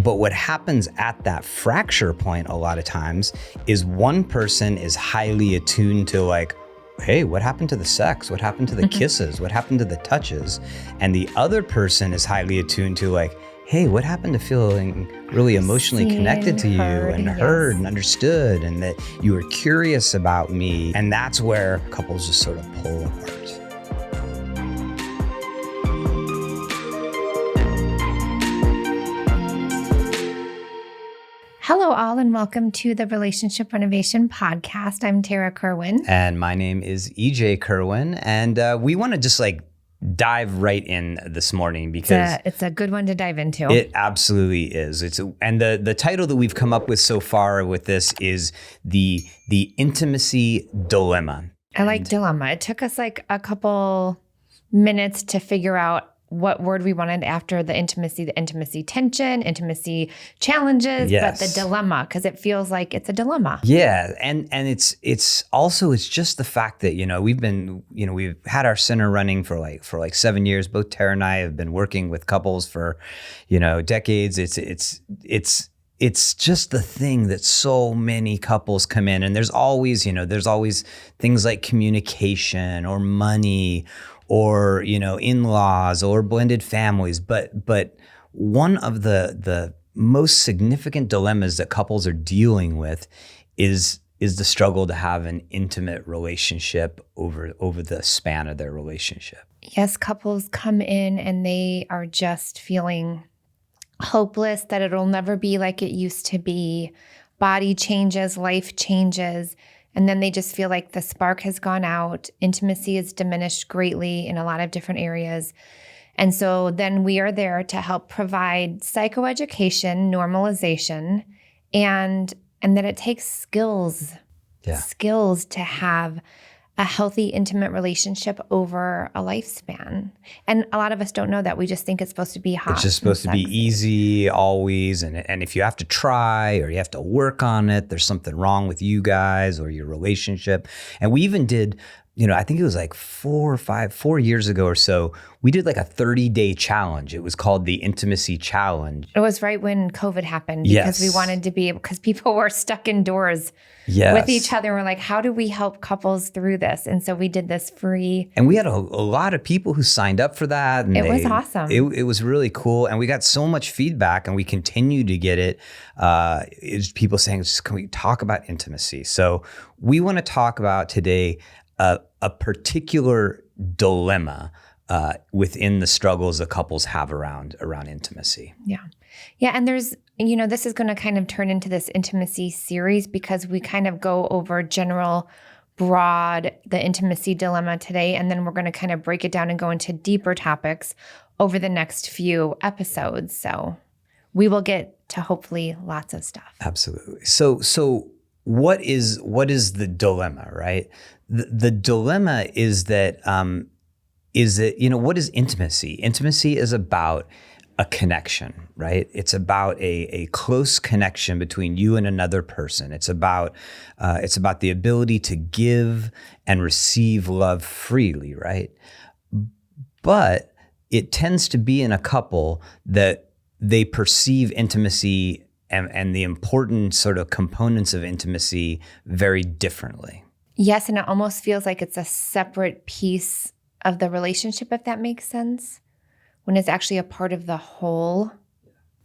But what happens at that fracture point a lot of times is one person is highly attuned to like, hey, what happened to the sex? What happened to the kisses? What happened to the touches? And the other person is highly attuned to like, hey, what happened to feeling really emotionally connected to you and heard and understood, and that you were curious about me? And that's where couples just sort of pull apart. Hello, all, and welcome to the Relationship Renovation podcast. I'm Tarah Kerwin. And my name is EJ Kerwin. And we want to just like dive right in this morning because it's a good one to dive into. It absolutely is. And the title that we've come up with so far with this is the intimacy dilemma. I like dilemma. It took us like a couple minutes to figure out what word we wanted after the intimacy tension, intimacy challenges, yes. But the dilemma, because it feels like it's a dilemma. Yeah. And it's also just the fact that, we've had our center running for like 7 years. Both Tarah and I have been working with couples for, decades. It's just the thing that so many couples come in, and there's always things like communication or money or, in-laws or blended families. But one of the most significant dilemmas that couples are dealing with is the struggle to have an intimate relationship over the span of their relationship. Yes, couples come in and they are just feeling hopeless that it'll never be like it used to be. Body changes, life changes. And then they just feel like the spark has gone out. Intimacy is diminished greatly in a lot of different areas. And so then we are there to help provide psychoeducation, normalization, and that it takes skills to have a healthy, intimate relationship over a lifespan. And a lot of us don't know that. We just think it's supposed to be hot. It's just supposed to be easy always. And if you have to try or you have to work on it, there's something wrong with you guys or your relationship. And we even did, I think it was like 4 years ago or so, we did like a 30-day challenge. It was called the Intimacy Challenge. It was right when COVID happened because we wanted to be able, because people were stuck indoors with each other. We're like, how do we help couples through this? And so we did this free. And we had a lot of people who signed up for that. And it was awesome. It was really cool. And we got so much feedback, and we continue to get it. It's people saying, can we talk about intimacy? So we want to talk about today a particular dilemma within the struggles that couples have around intimacy. Yeah. Yeah. And there's, this is going to kind of turn into this intimacy series because we kind of go over general, broad, the intimacy dilemma today. And then we're going to kind of break it down and go into deeper topics over the next few episodes. So we will get to hopefully lots of stuff. Absolutely. So what is the dilemma, right? The dilemma is that what is intimacy? Intimacy is about a connection, right? It's about a close connection between you and another person. It's about the ability to give and receive love freely, right? But it tends to be in a couple that they perceive intimacy and the important sort of components of intimacy very differently. Yes, and it almost feels like it's a separate piece of the relationship, if that makes sense, when it's actually a part of the whole.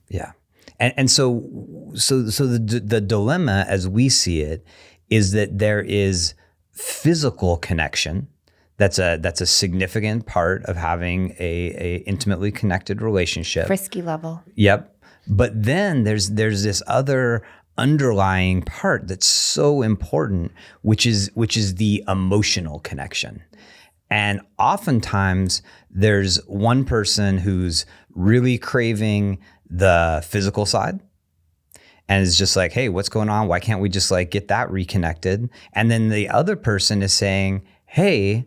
Yeah. And so the dilemma as we see it is that there is physical connection. That's a significant part of having a intimately connected relationship. Frisky level. Yep. But then there's this other underlying part that's so important, which is the emotional connection. And oftentimes there's one person who's really craving the physical side and is just like, hey, what's going on? Why can't we just like get that reconnected? And then the other person is saying, hey,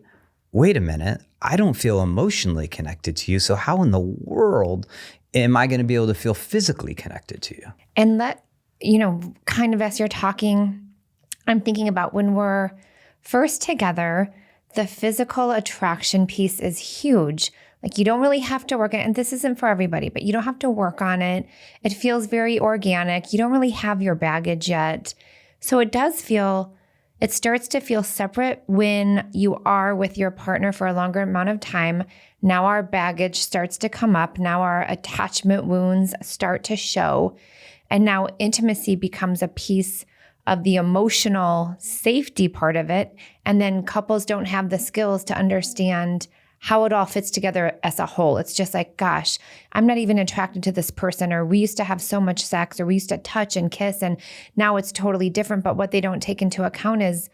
wait a minute, I don't feel emotionally connected to you. So how in the world am I going to be able to feel physically connected to you? And kind of as you're talking, I'm thinking about when we're first together, the physical attraction piece is huge. Like you don't really have to work on it. And this isn't for everybody, but you don't have to work on it. It feels very organic. You don't really have your baggage yet. So it starts to feel separate when you are with your partner for a longer amount of time. Now our baggage starts to come up. Now our attachment wounds start to show. And now intimacy becomes a piece of the emotional safety part of it. And then couples don't have the skills to understand how it all fits together as a whole. It's just like, gosh, I'm not even attracted to this person, or we used to have so much sex, or we used to touch and kiss, and now it's totally different. But what they don't take into account is,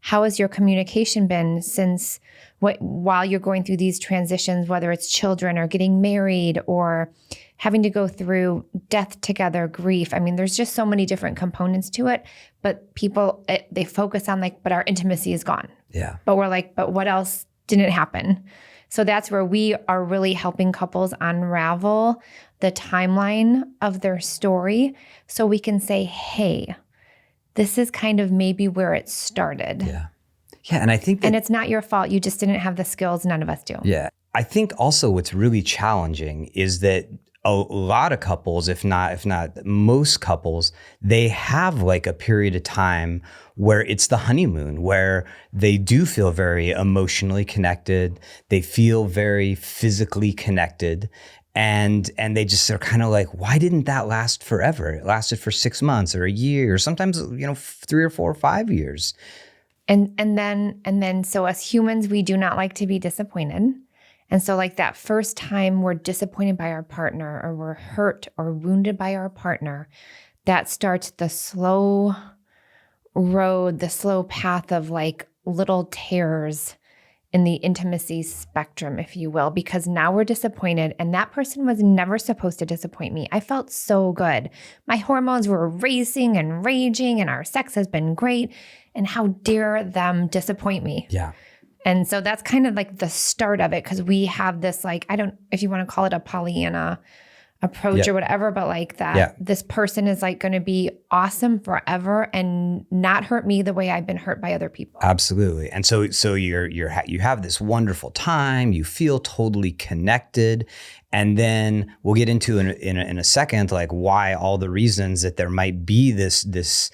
how has your communication been since while you're going through these transitions, whether it's children or getting married or having to go through death together, grief. I mean, there's just so many different components to it, but people, they focus on like, but our intimacy is gone. Yeah. But we're like, but what else didn't happen? So that's where we are really helping couples unravel the timeline of their story so we can say, hey, this is kind of maybe where it started. Yeah. Yeah. And I think and it's not your fault. You just didn't have the skills. None of us do. Yeah. I think also what's really challenging is that a lot of couples, if not most couples, they have like a period of time where it's the honeymoon, where they do feel very emotionally connected. They feel very physically connected. And they just are kind of like, why didn't that last forever? It lasted for 6 months or a year, or sometimes, 3 or 4 or 5 years. And then so as humans, we do not like to be disappointed. And so like that first time we're disappointed by our partner, or we're hurt or wounded by our partner, that starts the slow road, the slow path of like little tears in the intimacy spectrum, if you will, because now we're disappointed, and that person was never supposed to disappoint me. I felt so good. My hormones were racing and raging, and our sex has been great. And how dare them disappoint me? Yeah. And so that's kind of like the start of it, because we have this like, I don't, if you want to call it a Pollyanna approach or whatever, but like that this person is like going to be awesome forever and not hurt me the way I've been hurt by other people. Absolutely. And so you have this wonderful time, you feel totally connected. And then we'll get into in a second, like why all the reasons that there might be this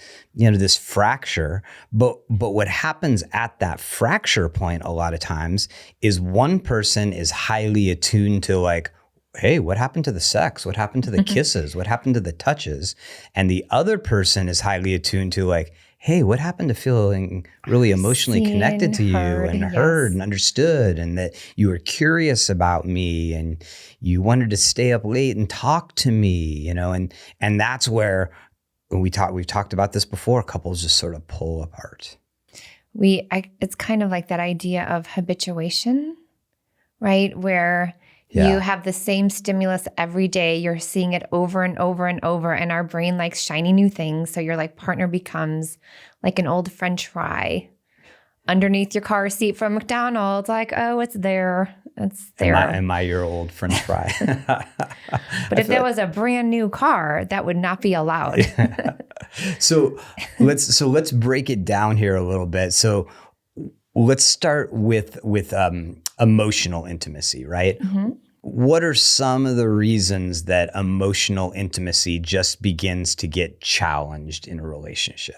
fracture. But what happens at that fracture point a lot of times is one person is highly attuned to like, hey, what happened to the sex? What happened to the kisses? What happened to the touches? And the other person is highly attuned to like, hey, what happened to feeling really emotionally connected to you and heard and understood, and that you were curious about me and you wanted to stay up late and talk to me, and that's where we've talked about this before, couples just sort of pull apart. It's kind of like that idea of habituation, right? Where you have the same stimulus every day. You're seeing it over and over and over, and our brain likes shiny new things. So your like partner becomes like an old French fry underneath your car seat from McDonald's. Like, oh, it's there. It's there. Am I your old French fry? But if there was a brand new car, that would not be allowed. So let's break it down here a little bit. So let's start with emotional intimacy, right? Mm-hmm. What are some of the reasons that emotional intimacy just begins to get challenged in a relationship?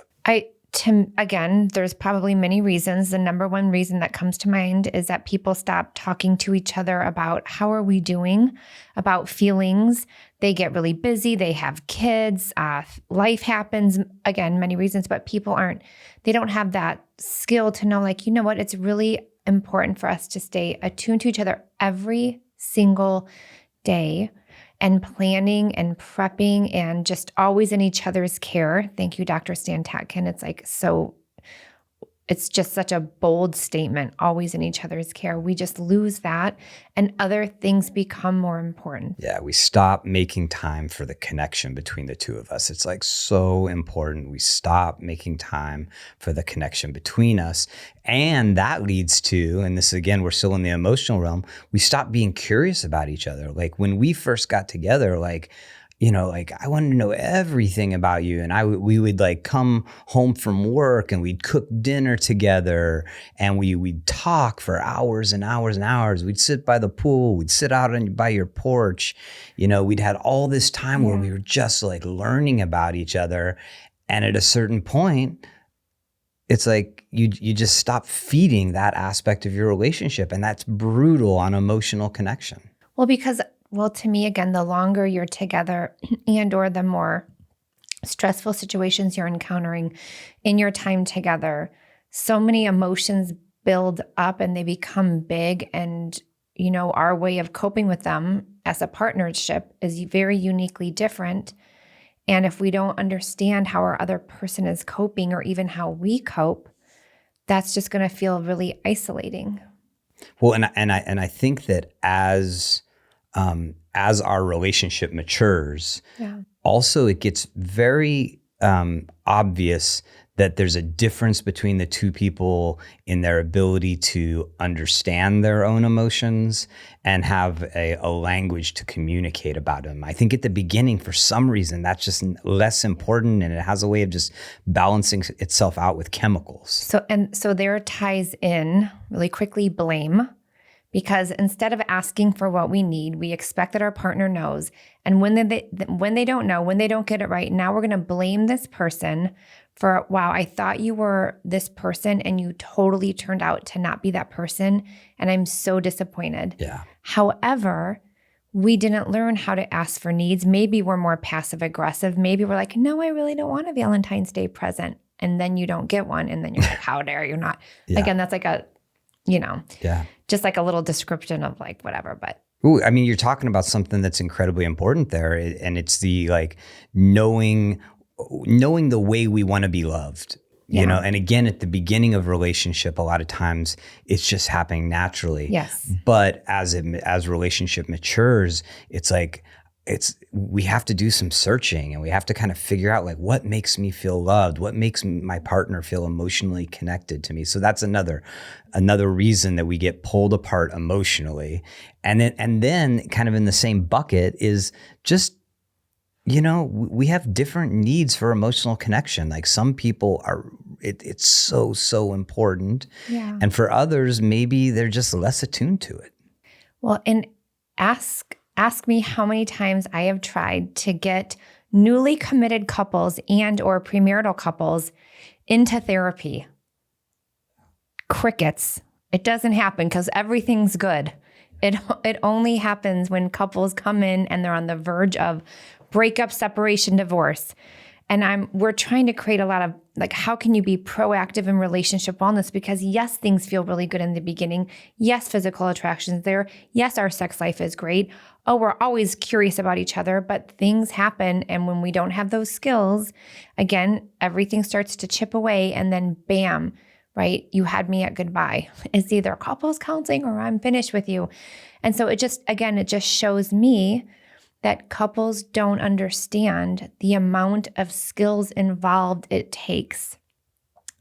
Again, there's probably many reasons. The number one reason that comes to mind is that people stop talking to each other about how are we doing, about feelings. They get really busy. They have kids. Life happens. Again, many reasons, but they don't have that skill to know, like, you know what? It's really important for us to stay attuned to each other every single day, and planning and prepping and just always in each other's care. Thank you, Dr. Stan Tatkin. It's just such a bold statement, always in each other's care. We just lose that, and other things become more important. Yeah, we stop making time for the connection between the two of us. It's like so important. We stop making time for the connection between us. And that leads to, and this again, we're still in the emotional realm, we stop being curious about each other. Like when we first got together, like, like I wanted to know everything about you. And we would like come home from work and we'd cook dinner together and we'd talk for hours and hours and hours. We'd sit by the pool. We'd sit out by your porch. We'd had all this time where we were just like learning about each other. And at a certain point, it's like you just stop feeding that aspect of your relationship. And that's brutal on emotional connection. Well, to me, again, the longer you're together and or the more stressful situations you're encountering in your time together, so many emotions build up and they become big. And, our way of coping with them as a partnership is very uniquely different. And if we don't understand how our other person is coping or even how we cope, that's just going to feel really isolating. Well, and I think that as our relationship matures, also it gets very obvious that there's a difference between the two people in their ability to understand their own emotions and have a language to communicate about them. I think at the beginning, for some reason, that's just less important, and it has a way of just balancing itself out with chemicals. So there ties in really quickly blame. Because instead of asking for what we need, we expect that our partner knows. And when they don't know, when they don't get it right, now we're going to blame this person for, wow, I thought you were this person and you totally turned out to not be that person. And I'm so disappointed. Yeah. However, we didn't learn how to ask for needs. Maybe we're more passive aggressive. Maybe we're like, no, I really don't want a Valentine's Day present. And then you don't get one. And then you're like, how dare you not? Yeah. Again, that's like just like a little description of like whatever, but. Ooh, I mean, you're talking about something that's incredibly important there. And it's the like knowing the way we want to be loved, and again, at the beginning of a relationship, a lot of times it's just happening naturally. Yes. But as relationship matures, it's like, we have to do some searching and we have to kind of figure out like what makes me feel loved, what makes my partner feel emotionally connected to me. So that's another reason that we get pulled apart emotionally. And then kind of in the same bucket is just, we have different needs for emotional connection. Like some people it's so important. Yeah. And for others, maybe they're just less attuned to it. Well, and ask me how many times I have tried to get newly committed couples and or premarital couples into therapy. Crickets. It doesn't happen because everything's good. It only happens when couples come in and they're on the verge of breakup, separation, divorce. And we're trying to create a lot of like, how can you be proactive in relationship wellness? Because yes, things feel really good in the beginning. Yes, physical attraction's there. Yes, our sex life is great. Oh, we're always curious about each other, but things happen. And when we don't have those skills, again, everything starts to chip away and then bam, right? You had me at goodbye. It's either couples counseling or I'm finished with you. And so it just shows me that couples don't understand the amount of skills involved it takes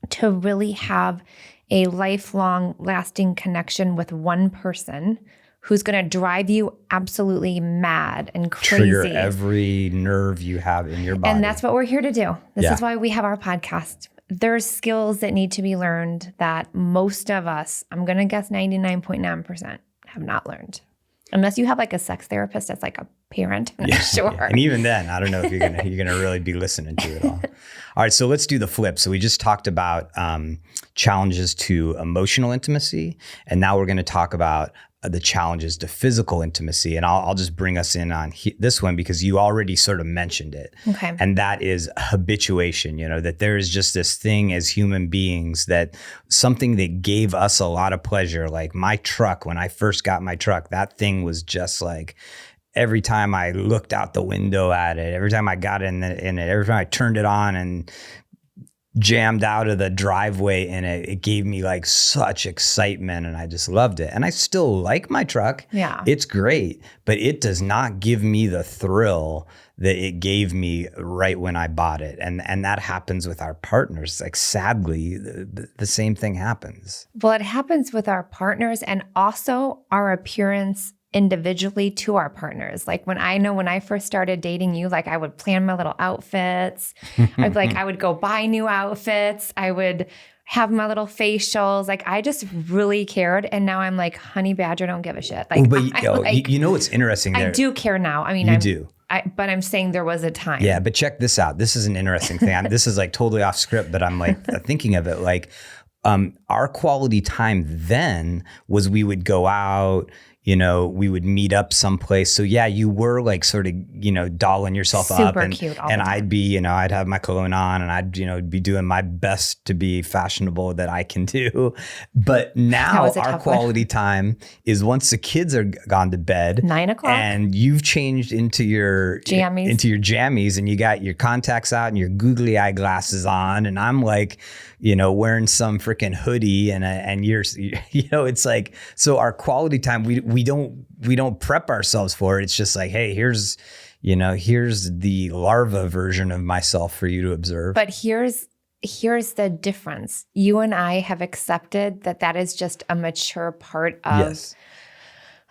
to really have a lifelong, lasting connection with one person who's going to drive you absolutely mad and crazy. Trigger every nerve you have in your body. And that's what we're here to do. This is why we have our podcast. There's skills that need to be learned that most of us, I'm going to guess 99.9%, have not learned. Unless you have like a sex therapist that's like a parent, I'm not sure. Yeah. And even then, I don't know if you're gonna really be listening to it all. All right, so let's do the flip. So we just talked about challenges to emotional intimacy, and now we're going to talk about the challenges to physical intimacy. And I'll just bring us in on this one because you already sort of mentioned it. Okay. And that is habituation, that there is just this thing as human beings, that something that gave us a lot of pleasure, like my truck, when I first got my truck, that thing was just like, every time I looked out the window at it, every time I got in it, every time I turned it on and jammed out of the driveway in it, it gave me like such excitement and I just loved it. And I still like my truck. Yeah. It's great, but it does not give me the thrill that it gave me right when I bought it. And that happens with our partners. Like sadly, the same thing happens. Well, it happens with our partners and also our appearance individually to our partners. Like when I first started dating you, like I would plan my little outfits. I would go buy new outfits. I would have my little facials. Like I just really cared. And now I'm like, honey badger, don't give a shit. Like, you know what's interesting there? I do care now. I mean, you do. But I'm saying there was a time. Yeah, but check this out. This is an interesting thing. This is like totally off script, but I'm like thinking of it like our quality time then was we would go out, we would meet up someplace. So yeah, you were like sort of, dolling yourself up. Super cute all the time. I'd be, I'd have my cologne on and I'd, be doing my best to be fashionable that I can do. But now our quality time is once the kids are gone to bed, 9:00, and you've changed into your jammies and you got your contacts out and your googly eye glasses on. And I'm like, wearing some freaking hoodie and you're, it's like, so our quality time, we don't prep ourselves for it. It's just like, hey, here's the larva version of myself for you to observe. But here's the difference. You and I have accepted that is just a mature part of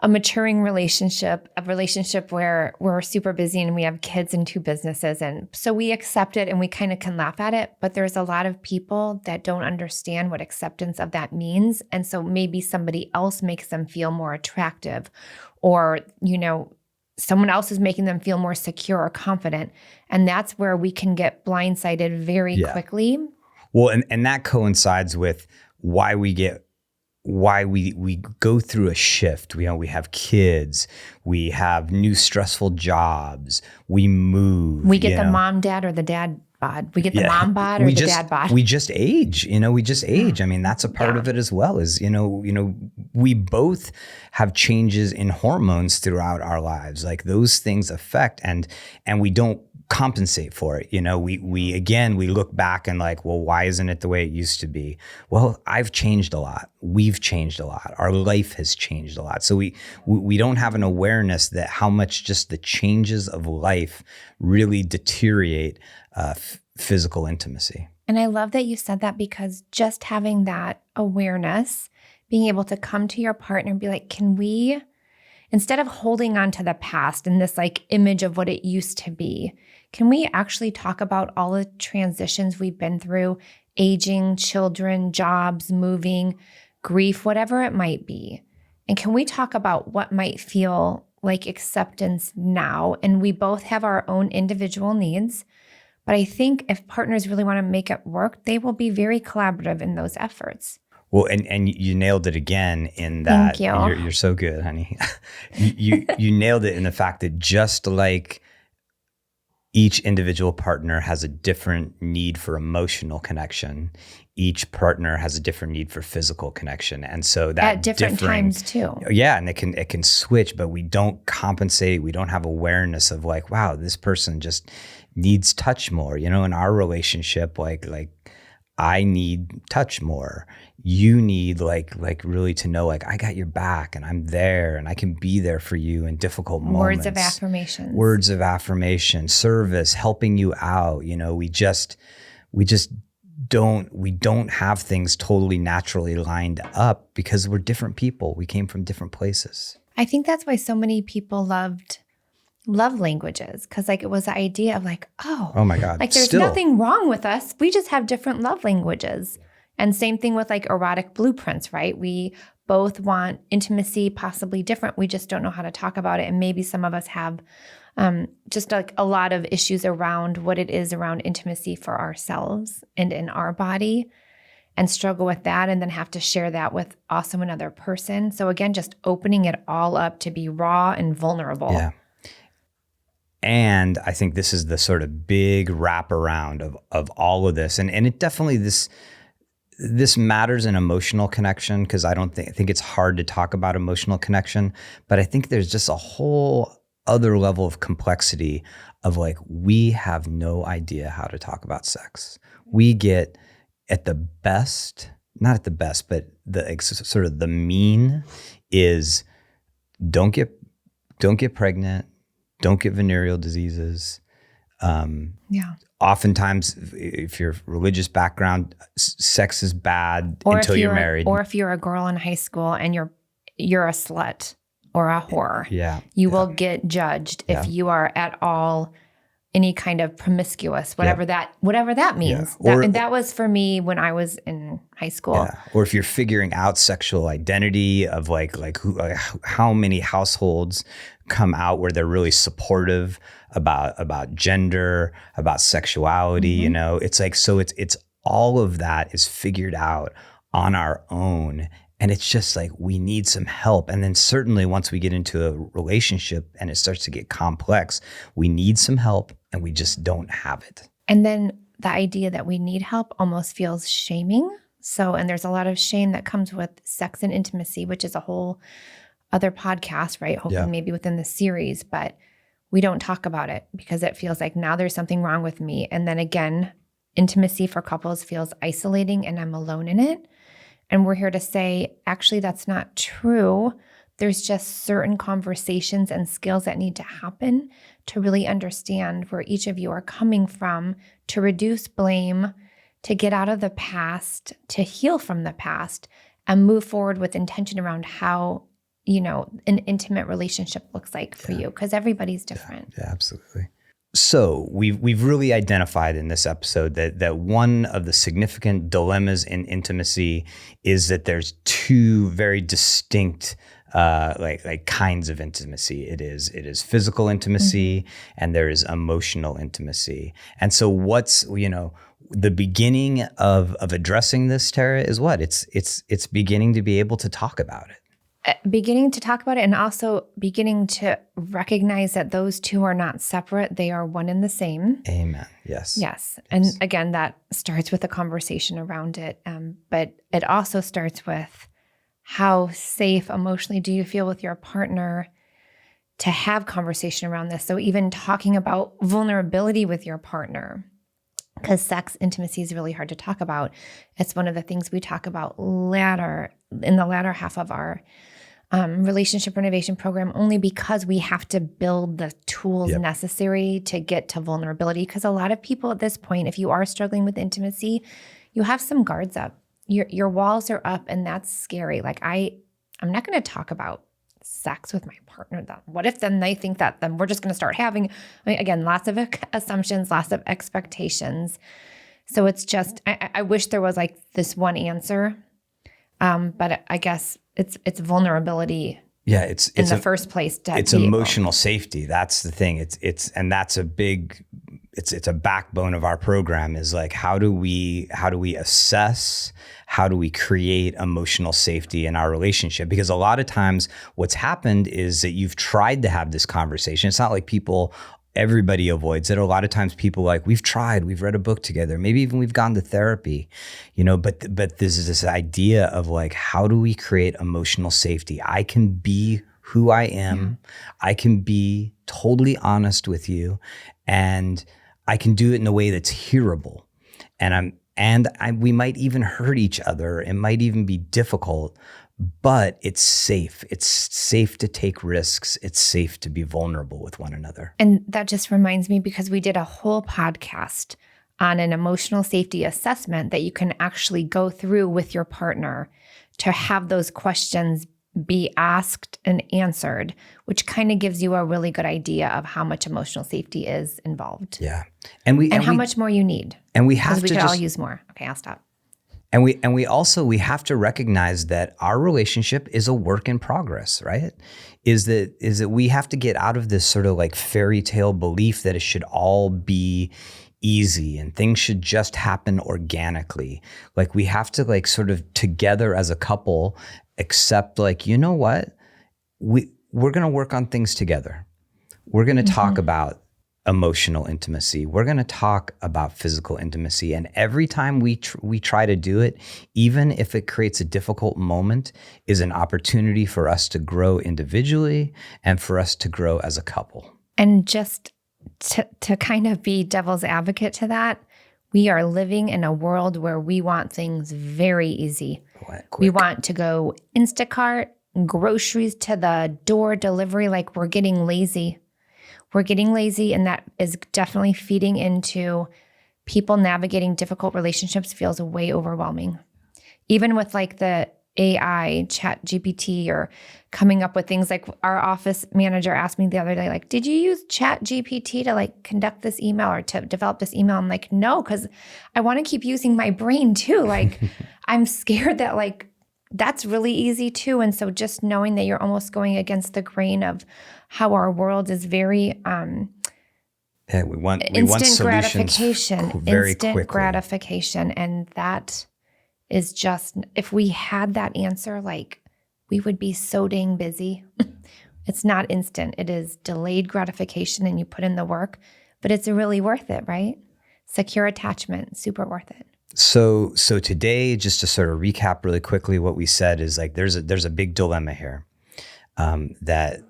a maturing relationship, a relationship where we're super busy and we have kids and 2 businesses. And so we accept it and we kind of can laugh at it. But there's a lot of people that don't understand what acceptance of that means. And so maybe somebody else makes them feel more attractive, or, someone else is making them feel more secure or confident. And that's where we can get blindsided very quickly. Well, and that coincides with why we go through a shift. We have kids, we have new stressful jobs, we move. We get the mom, dad, or the dad bod. We get the mom bod or the dad bod. We just age, we just age. I mean, that's a part of it as well, is, we both have changes in hormones throughout our lives. Like those things affect and we don't compensate for it. We look back and like, well, why isn't it the way it used to be? Well, I've changed a lot. We've changed a lot. Our life has changed a lot. So we don't have an awareness that how much just the changes of life really deteriorate physical intimacy. And I love that you said that, because just having that awareness, being able to come to your partner and be like, can we, instead of holding on to the past and this like image of what it used to be, can we actually talk about all the transitions we've been through, aging, children, jobs, moving, grief, whatever it might be? And can we talk about what might feel like acceptance now? And we both have our own individual needs. But I think if partners really want to make it work, they will be very collaborative in those efforts. Well, and you nailed it again in that. Thank you. You're so good, honey. you nailed it in the fact that just like each individual partner has a different need for emotional connection, each partner has a different need for physical connection. And so that at different times too. Yeah. And it can switch, but we don't compensate. We don't have awareness of like, wow, this person just needs touch more. In our relationship, like I need touch more. You need like really to know, like, I got your back and I'm there and I can be there for you in difficult moments. Words of affirmation, service, helping you out. We don't have things totally naturally lined up because we're different people. We came from different places. I think that's why so many people loved love languages, because like it was the idea of like, oh my God, like there's nothing wrong with us. We just have different love languages. And same thing with like erotic blueprints, right? We both want intimacy, possibly different. We just don't know how to talk about it. And maybe some of us have just like a lot of issues around what it is around intimacy for ourselves and in our body, and struggle with that, and then have to share that with also another person. So again, just opening it all up to be raw and vulnerable. Yeah. And I think this is the sort of big wraparound of all of this. And it definitely, this matters in emotional connection, because I think it's hard to talk about emotional connection, but I think there's just a whole other level of complexity of like, we have no idea how to talk about sex. We get at the best, not at the best, but the sort of the mean is don't get pregnant, don't get venereal diseases. Oftentimes, if you're religious background, sex is bad until you're married. Or if you're a girl in high school and you're a slut, or a whore. Yeah. You will get judged if you are at all any kind of promiscuous, whatever that means. Yeah. And that was for me when I was in high school. Yeah. Or if you're figuring out sexual identity of how many households come out where they're really supportive about gender, about sexuality, it's like, so it's all of that is figured out on our own. And it's just like, we need some help. And then certainly once we get into a relationship and it starts to get complex, we need some help and we just don't have it. And then the idea that we need help almost feels shaming. So, and there's a lot of shame that comes with sex and intimacy, which is a whole other podcast, right? Hopefully maybe within the series, but we don't talk about it because it feels like now there's something wrong with me. And then again, intimacy for couples feels isolating and I'm alone in it. And we're here to say, actually, that's not true. There's just certain conversations and skills that need to happen to really understand where each of you are coming from, to reduce blame, to get out of the past, to heal from the past, and move forward with intention around how, an intimate relationship looks like for you, because everybody's different. Yeah, absolutely. So we've really identified in this episode that one of the significant dilemmas in intimacy is that there's two very distinct like kinds of intimacy. It is physical intimacy and there is emotional intimacy. And so what's the beginning of addressing this, Tarah, is what? It's beginning to be able to talk about it. Beginning to talk about it and also beginning to recognize that those two are not separate. They are one and the same. Amen. Yes. Yes. And again, that starts with a conversation around it. But it also starts with how safe emotionally do you feel with your partner to have conversation around this. So even talking about vulnerability with your partner, because sex intimacy is really hard to talk about. It's one of the things we talk about in the latter half of our relationship renovation program, only because we have to build the tools necessary to get to vulnerability. Because a lot of people at this point, if you are struggling with intimacy, you have some guards up. Your walls are up, and that's scary. Like I'm not going to talk about sex with my partner. What if then they think that then we're just going to start having, again, lots of assumptions, lots of expectations. So it's just, I wish there was like this one answer, but I guess it's vulnerability. Yeah, it's in the first place. It's emotional safety. That's the thing. And that's a big. It's a backbone of our program. Is like how do we assess, how do we create emotional safety in our relationship? Because a lot of times what's happened is that you've tried to have this conversation. It's not like everybody avoids it. A lot of times people we've tried, we've read a book together, maybe even we've gone to therapy, but this is this idea of how do we create emotional safety? I can be who I am. I can be totally honest with you, and I can do it in a way that's hearable. We might even hurt each other. It might even be difficult, but it's safe. It's safe to take risks. It's safe to be vulnerable with one another. And that just reminds me, because we did a whole podcast on an emotional safety assessment that you can actually go through with your partner to have those questions be asked and answered, which kind of gives you a really good idea of how much emotional safety is involved. Yeah. And how much more you need. And we have to could all use more. Okay, I'll stop. And we also have to recognize that our relationship is a work in progress, right? Is that we have to get out of this sort of fairy tale belief that it should all be easy and things should just happen organically. We have to sort of together as a couple accept you know what? We're going to work on things together. We're going to talk about emotional intimacy. We're going to talk about physical intimacy. And every time we try to do it, even if it creates a difficult moment, is an opportunity for us to grow individually and for us to grow as a couple. And just to kind of be devil's advocate to that, we are living in a world where we want things very easy. We want to go Instacart, groceries to the door delivery, we're getting lazy. We're getting lazy, and that is definitely feeding into people navigating difficult relationships feels way overwhelming. Even with the AI, Chat GPT, or coming up with things like our office manager asked me the other day, like, did you use Chat GPT to like conduct this email or to develop this email? I'm like, no, because I want to keep using my brain too. Like, I'm scared that like that's really easy too. And so just knowing that you're almost going against the grain of how our world is very we want instant solutions gratification, very instant quickly. gratification. And that is just, if we had that answer, like we would be so dang busy. It's not instant. It is delayed gratification and you put in the work, but it's really worth it, right? Secure attachment, super worth it. So today, just to sort of recap really quickly, what we said is like there's a big dilemma here, that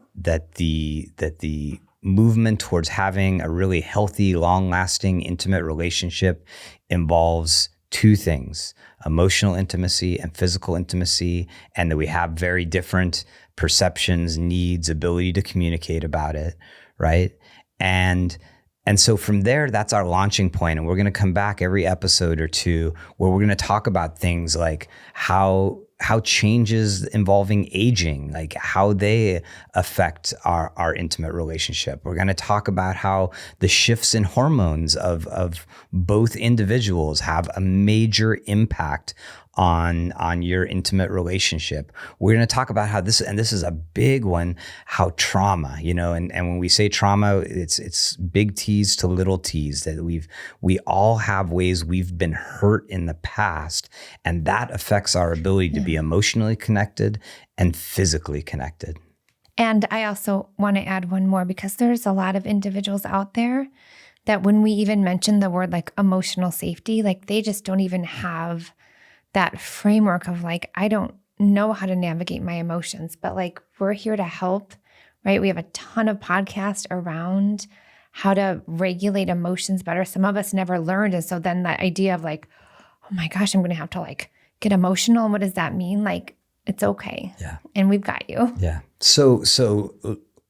the movement towards having a really healthy, long-lasting, intimate relationship involves two things: emotional intimacy and physical intimacy, and that we have very different perceptions, needs, ability to communicate about it, right? And so from there, that's our launching point. And we're going to come back every episode or two where we're going to talk about things like how changes involving aging, like how they affect our intimate relationship. We're going to talk about how the shifts in hormones of both individuals have a major impact on your intimate relationship. We're going to talk about how this is a big one, how trauma, and when we say trauma, it's big T's to little t's, that we all have ways we've been hurt in the past, and that affects our ability to be emotionally connected and physically connected. And I also want to add one more, because there's a lot of individuals out there that when we even mention the word like emotional safety, like they just don't even have that framework of like, I don't know how to navigate my emotions, but like we're here to help, right? We have a ton of podcasts around how to regulate emotions better. Some of us never learned. And so then that idea of like, oh my gosh, I'm going to have to like get emotional. And what does that mean? Like, it's okay. Yeah. And we've got you. Yeah. So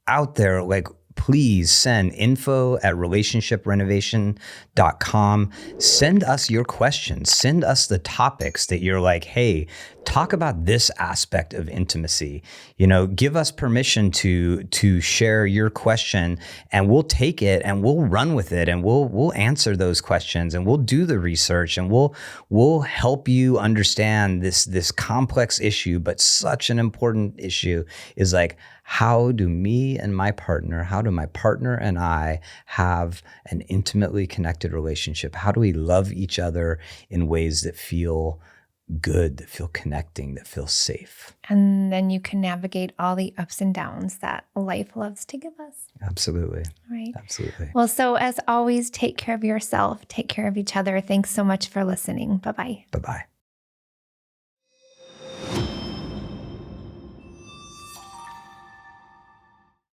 out there, like, please send info@relationshiprenovation.com. Send us your questions. Send us the topics that you're like, hey, talk about this aspect of intimacy. Give us permission to share your question, and we'll take it and we'll run with it, and we'll answer those questions, and we'll do the research, and we'll help you understand this complex issue, but such an important issue is like, how do my partner and I have an intimately connected relationship? How do we love each other in ways that feel good, that feel connecting, that feel safe? And then you can navigate all the ups and downs that life loves to give us. Absolutely. Right. Absolutely. Well, so as always, take care of yourself, take care of each other. Thanks so much for listening. Bye-bye. Bye-bye.